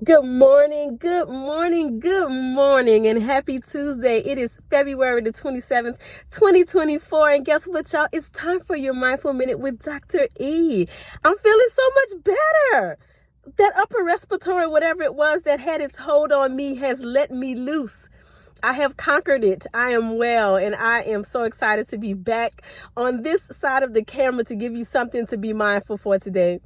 Good morning, good morning, good morning, and happy Tuesday. It is February the 27th, 2024. And guess what, y'all? It's time for your Mindful Minute with Dr. E. I'm feeling so much better. That upper respiratory, whatever it was that had its hold on me, has let me loose. I have conquered it. I am well, and I am so excited to be back on this side of the camera to give you something to be mindful for today.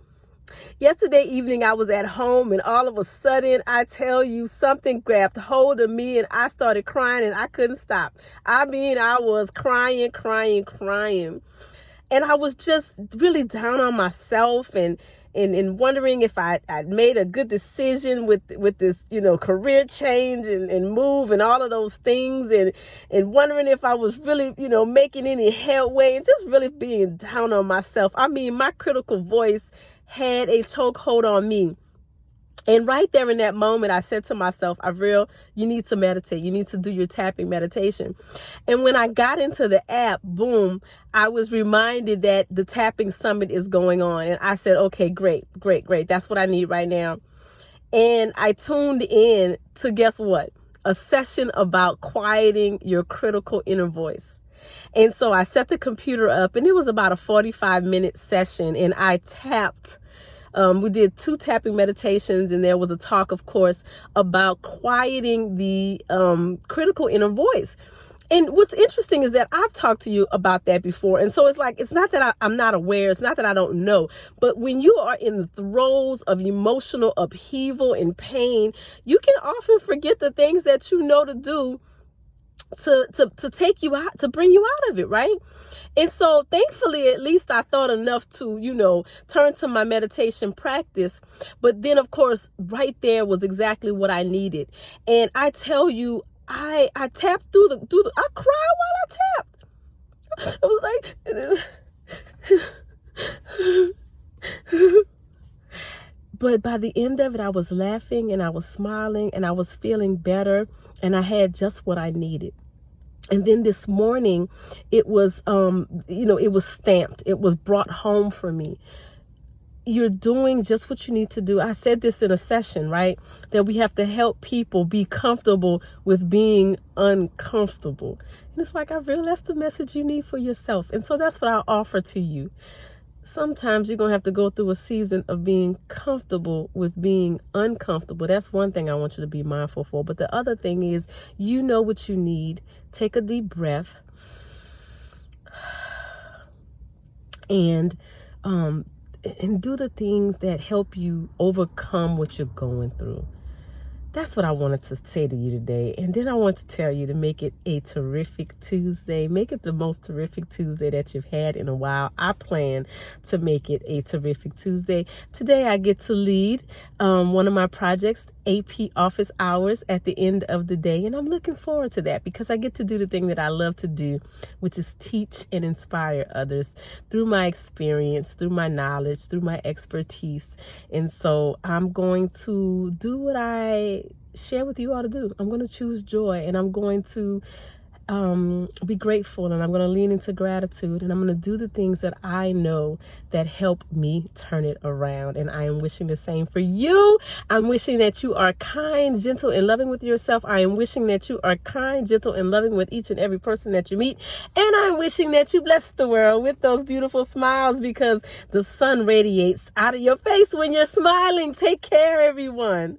Yesterday evening, I was at home, and all of a sudden, I tell you, something grabbed hold of me, and I started crying, and I couldn't stop. I mean, I was crying, crying, crying. And I was just really down on myself and wondering if I'd made a good decision with this, career change and move and all of those things, and wondering if I was really, making any headway, and just really being down on myself. I mean, my critical voice had a chokehold on me. And right there in that moment, I said to myself, Avril, you need to meditate. You need to do your tapping meditation. And when I got into the app, boom, I was reminded that the tapping summit is going on. And I said, okay, great. That's what I need right now. And I tuned in to, guess what? A session about quieting your critical inner voice. And so I set the computer up, and it was about a 45-minute session, and I tapped. We did 2 tapping meditations, and there was a talk, of course, about quieting the critical inner voice. And what's interesting is that I've talked to you about that before. And so it's not that I'm not aware. It's not that I don't know. But when you are in the throes of emotional upheaval and pain, you can often forget the things that you know to do to take you out, to bring you out of it, right? And so thankfully, at least I thought enough to, turn to my meditation practice. But then, of course, right there was exactly what I needed. And I tell you, I tapped through I cried while I tapped. I was like, but by the end of it, I was laughing and I was smiling and I was feeling better, and I had just what I needed. And then this morning, it was, it was stamped. It was brought home for me. You're doing just what you need to do. I said this in a session, right? That we have to help people be comfortable with being uncomfortable. And it's like, I realize that's the message you need for yourself. And so that's what I offer to you. Sometimes you're going to have to go through a season of being comfortable with being uncomfortable. That's one thing I want you to be mindful for. But the other thing is, you know what you need. Take a deep breath and do the things that help you overcome what you're going through. That's what I wanted to say to you today. And then I want to tell you to make it a terrific Tuesday. Make it the most terrific Tuesday that you've had in a while. I plan to make it a terrific Tuesday. Today I get to lead one of my projects, AP office hours, at the end of the day. And I'm looking forward to that because I get to do the thing that I love to do, which is teach and inspire others through my experience, through my knowledge, through my expertise. And so I'm going to do what I share with you all to do. I'm going to choose joy, and I'm going to be grateful, and I'm going to lean into gratitude, and I'm going to do the things that I know that help me turn it around. And I am wishing the same for you. I'm wishing that you are kind, gentle, and loving with yourself. I am wishing that you are kind, gentle, and loving with each and every person that you meet. And I'm wishing that you bless the world with those beautiful smiles, because the sun radiates out of your face when you're smiling. Take care, everyone.